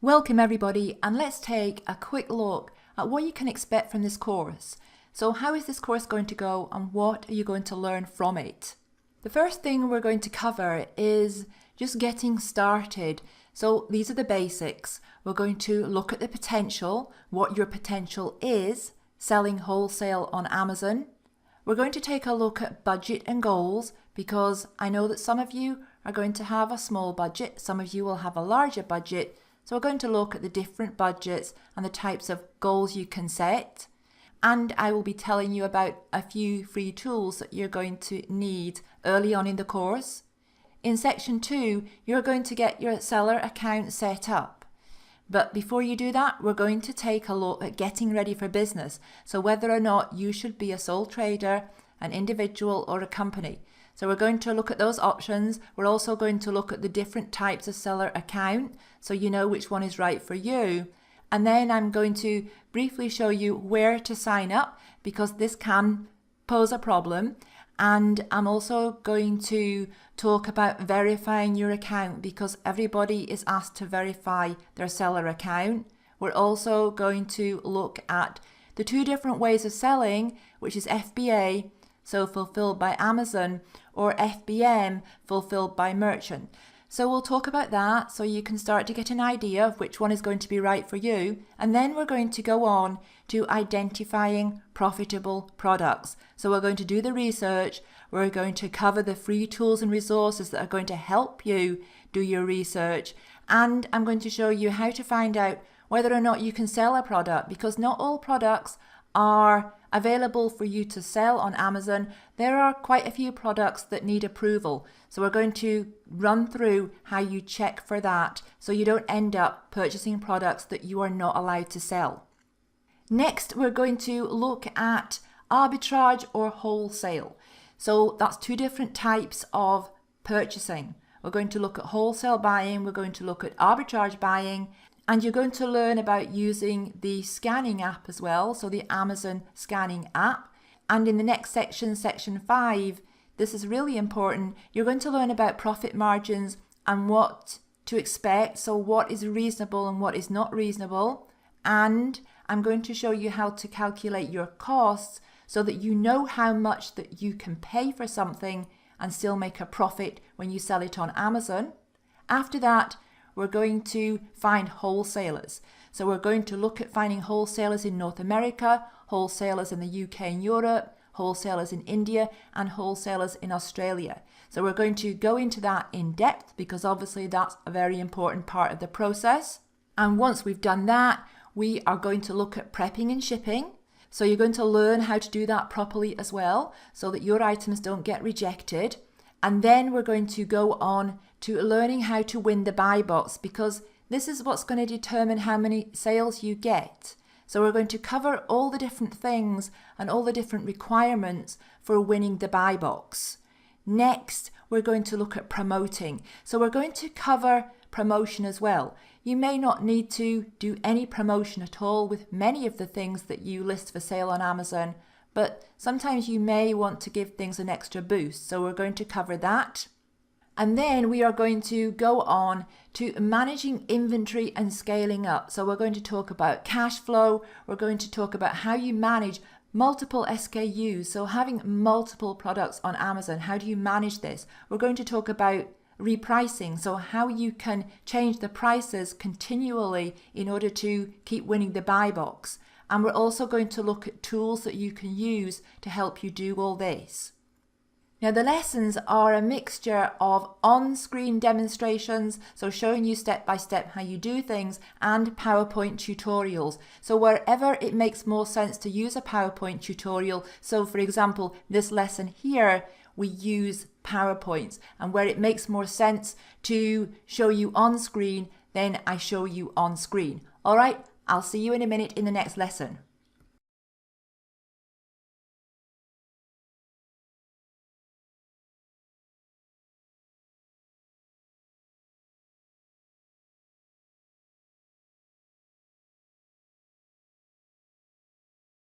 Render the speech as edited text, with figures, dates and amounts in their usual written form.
Welcome everybody, and let's take a quick look at what you can expect from this course. So how is this course going to go and what are you going to learn from it? The first thing we're going to cover is just getting started. So these are the basics. We're going to look at the potential, what your potential is, selling wholesale on Amazon. We're going to take a look at budget and goals because I know that some of you are going to have a small budget, some of you will have a larger budget. So we're going to look at the different budgets and the types of goals you can set. And I will be telling you about a few free tools that you're going to need early on in the course. In section 2, you're going to get your seller account set up. But before you do that, we're going to take a look at getting ready for business. So whether or not you should be a sole trader, an individual or a company. So we're going to look at those options. We're also going to look at the different types of seller account so you know which one is right for you. And then I'm going to briefly show you where to sign up because this can pose a problem. And I'm also going to talk about verifying your account because everybody is asked to verify their seller account. We're also going to look at the two different ways of selling, which is FBA, so fulfilled by Amazon, or FBM, fulfilled by merchant. So we'll talk about that so you can start to get an idea of which one is going to be right for you. And then we're going to go on to identifying profitable products. So we're going to do the research. We're going to cover the free tools and resources that are going to help you do your research. And I'm going to show you how to find out whether or not you can sell a product because not all products are available for you to sell on Amazon. There are quite a few products that need approval. So we're going to run through how you check for that so you don't end up purchasing products that you are not allowed to sell. Next, we're going to look at arbitrage or wholesale. So that's two different types of purchasing. We're going to look at wholesale buying, we're going to look at arbitrage buying, and you're going to learn about using the scanning app as well, so the Amazon scanning app. And in the next section, section 5, this is really important. You're going to learn about profit margins and what to expect, so what is reasonable and what is not reasonable. And I'm going to show you how to calculate your costs so that you know how much that you can pay for something and still make a profit when you sell it on Amazon. After that, we're going to find wholesalers. So we're going to look at finding wholesalers in North America, wholesalers in the UK and Europe, wholesalers in India, and wholesalers in Australia. So we're going to go into that in depth because obviously that's a very important part of the process. And once we've done that, we are going to look at prepping and shipping. So you're going to learn how to do that properly as well so that your items don't get rejected. And then we're going to go on to learning how to win the buy box because this is what's going to determine how many sales you get. So we're going to cover all the different things and all the different requirements for winning the buy box. Next, we're going to look at promoting. So we're going to cover promotion as well. You may not need to do any promotion at all with many of the things that you list for sale on Amazon, but sometimes you may want to give things an extra boost. So we're going to cover that. And then we are going to go on to managing inventory and scaling up. So we're going to talk about cash flow. We're going to talk about how you manage multiple SKUs. So having multiple products on Amazon, how do you manage this? We're going to talk about repricing. So how you can change the prices continually in order to keep winning the buy box. And we're also going to look at tools that you can use to help you do all this. Now the lessons are a mixture of on-screen demonstrations, so showing you step by step how you do things, and PowerPoint tutorials. So wherever it makes more sense to use a PowerPoint tutorial, so for example, this lesson here, we use PowerPoints, and where it makes more sense to show you on screen, then I show you on screen. All right, I'll see you in a minute in the next lesson.